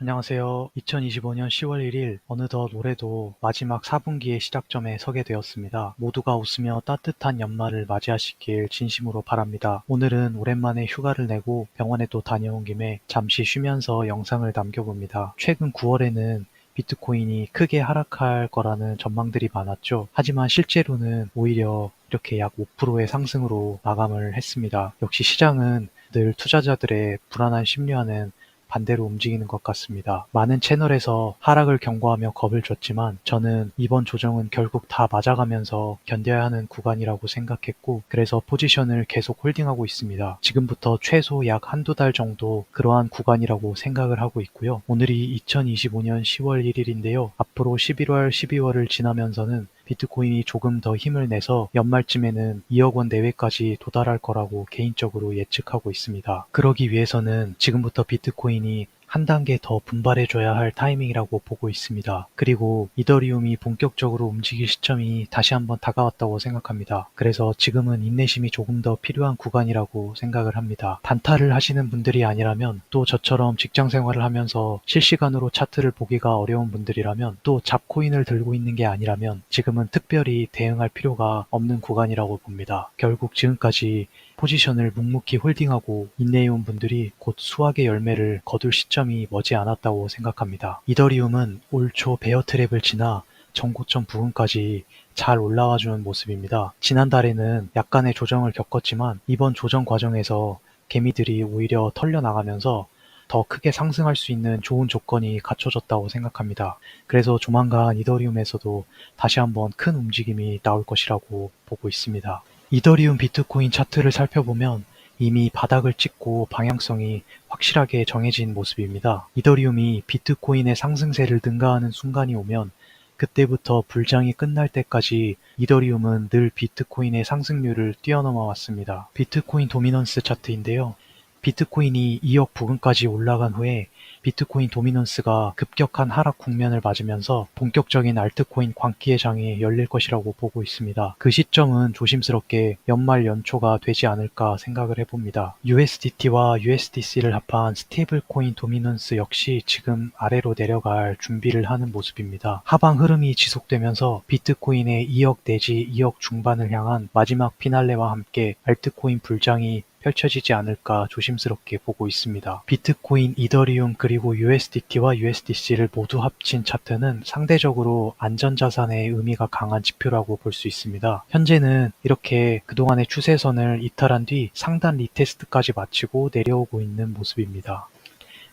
안녕하세요. 2025년 10월 1일 어느덧 올해도 마지막 4분기의 시작점에 서게 되었습니다. 모두가 웃으며 따뜻한 연말을 맞이하시길 진심으로 바랍니다. 오늘은 오랜만에 휴가를 내고 병원에도 다녀온 김에 잠시 쉬면서 영상을 남겨봅니다. 최근 9월에는 비트코인이 크게 하락할 거라는 전망들이 많았죠. 하지만 실제로는 오히려 이렇게 약 5%의 상승으로 마감을 했습니다. 역시 시장은 늘 투자자들의 불안한 심리와는 반대로 움직이는 것 같습니다. 많은 채널에서 하락을 경고하며 겁을 줬지만 저는 이번 조정은 결국 다 맞아가면서 견뎌야 하는 구간이라고 생각했고, 그래서 포지션을 계속 홀딩하고 있습니다. 지금부터 최소 약 한두 달 정도 그러한 구간이라고 생각을 하고 있고요. 오늘이 2025년 10월 1일인데요. 앞으로 11월, 12월을 지나면서는 비트코인이 조금 더 힘을 내서 연말쯤에는 2억 원 내외까지 도달할 거라고 개인적으로 예측하고 있습니다. 그러기 위해서는 지금부터 비트코인이 한 단계 더 분발해줘야 할 타이밍이라고 보고 있습니다. 그리고 이더리움이 본격적으로 움직일 시점이 다시 한번 다가왔다고 생각합니다. 그래서 지금은 인내심이 조금 더 필요한 구간이라고 생각을 합니다. 단타를 하시는 분들이 아니라면, 또 저처럼 직장 생활을 하면서 실시간으로 차트를 보기가 어려운 분들이라면, 또 잡코인을 들고 있는 게 아니라면 지금은 특별히 대응할 필요가 없는 구간이라고 봅니다. 결국 지금까지 포지션을 묵묵히 홀딩하고 인내해온 분들이 곧 수확의 열매를 거둘 시점이 머지않았다고 생각합니다. 이더리움은 올 초 베어 트랩을 지나 전고점 부근까지 잘 올라와주는 모습입니다. 지난달에는 약간의 조정을 겪었지만 이번 조정 과정에서 개미들이 오히려 털려나가면서 더 크게 상승할 수 있는 좋은 조건이 갖춰졌다고 생각합니다. 그래서 조만간 이더리움에서도 다시 한번 큰 움직임이 나올 것이라고 보고 있습니다. 이더리움 비트코인 차트를 살펴보면 이미 바닥을 찍고 방향성이 확실하게 정해진 모습입니다. 이더리움이 비트코인의 상승세를 능가하는 순간이 오면 그때부터 불장이 끝날 때까지 이더리움은 늘 비트코인의 상승률을 뛰어넘어 왔습니다. 비트코인 도미넌스 차트인데요. 비트코인이 2억 부근까지 올라간 후에 비트코인 도미넌스가 급격한 하락 국면을 맞으면서 본격적인 알트코인 광기의 장이 열릴 것이라고 보고 있습니다. 그 시점은 조심스럽게 연말 연초가 되지 않을까 생각을 해봅니다. USDT와 USDC를 합한 스테이블코인 도미넌스 역시 지금 아래로 내려갈 준비를 하는 모습입니다. 하방 흐름이 지속되면서 비트코인의 2억 내지 2억 중반을 향한 마지막 피날레와 함께 알트코인 불장이 펼쳐지지 않을까 조심스럽게 보고 있습니다. 비트코인, 이더리움 그리고 USDT와 USDC를 모두 합친 차트는 상대적으로 안전자산의 의미가 강한 지표라고 볼 수 있습니다. 현재는 이렇게 그동안의 추세선을 이탈한 뒤 상단 리테스트까지 마치고 내려오고 있는 모습입니다.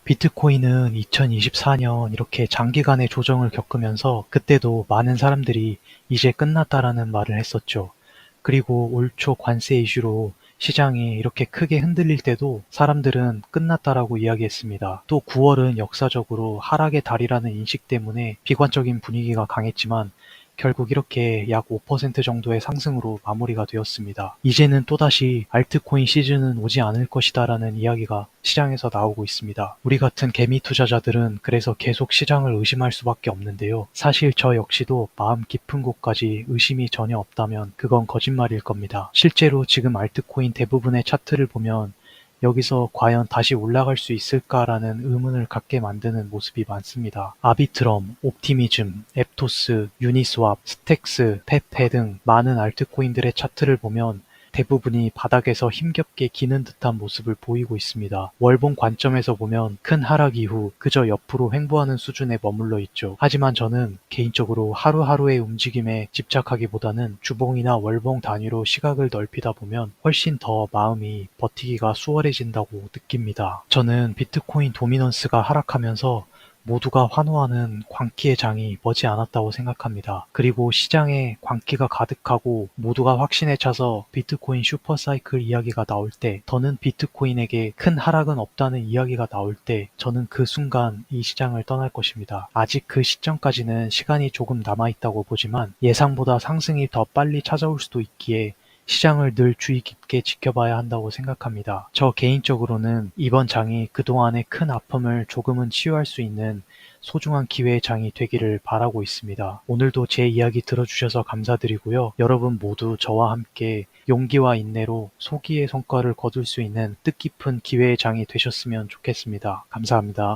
비트코인은 2024년 이렇게 장기간의 조정을 겪으면서 그때도 많은 사람들이 이제 끝났다라는 말을 했었죠. 그리고 올 초 관세 이슈로 시장이 이렇게 크게 흔들릴 때도 사람들은 끝났다라고 이야기했습니다. 또 9월은 역사적으로 하락의 달이라는 인식 때문에 비관적인 분위기가 강했지만 결국 이렇게 약 5% 정도의 상승으로 마무리가 되었습니다. 이제는 또다시 알트코인 시즌은 오지 않을 것이다라는 이야기가 시장에서 나오고 있습니다. 우리 같은 개미 투자자들은 그래서 계속 시장을 의심할 수밖에 없는데요. 사실 저 역시도 마음 깊은 곳까지 의심이 전혀 없다면 그건 거짓말일 겁니다. 실제로 지금 알트코인 대부분의 차트를 보면 여기서 과연 다시 올라갈 수 있을까라는 의문을 갖게 만드는 모습이 많습니다. 아비트럼, 옵티미즘, 앱토스, 유니스왑, 스택스, 페페 등 많은 알트코인들의 차트를 보면 대부분이 바닥에서 힘겹게 기는 듯한 모습을 보이고 있습니다. 월봉 관점에서 보면 큰 하락 이후 그저 옆으로 횡보하는 수준에 머물러 있죠. 하지만 저는 개인적으로 하루하루의 움직임에 집착하기보다는 주봉이나 월봉 단위로 시각을 넓히다 보면 훨씬 더 마음이 버티기가 수월해진다고 느낍니다. 저는 비트코인 도미넌스가 하락하면서 모두가 환호하는 광기의 장이 머지않았다고 생각합니다. 그리고 시장에 광기가 가득하고 모두가 확신에 차서 비트코인 슈퍼사이클 이야기가 나올 때, 더는 비트코인에게 큰 하락은 없다는 이야기가 나올 때 저는 그 순간 이 시장을 떠날 것입니다. 아직 그 시점까지는 시간이 조금 남아있다고 보지만 예상보다 상승이 더 빨리 찾아올 수도 있기에 시장을 늘 주의 깊게 지켜봐야 한다고 생각합니다. 저 개인적으로는 이번 장이 그동안의 큰 아픔을 조금은 치유할 수 있는 소중한 기회의 장이 되기를 바라고 있습니다. 오늘도 제 이야기 들어주셔서 감사드리고요. 여러분 모두 저와 함께 용기와 인내로 소기의 성과를 거둘 수 있는 뜻깊은 기회의 장이 되셨으면 좋겠습니다. 감사합니다.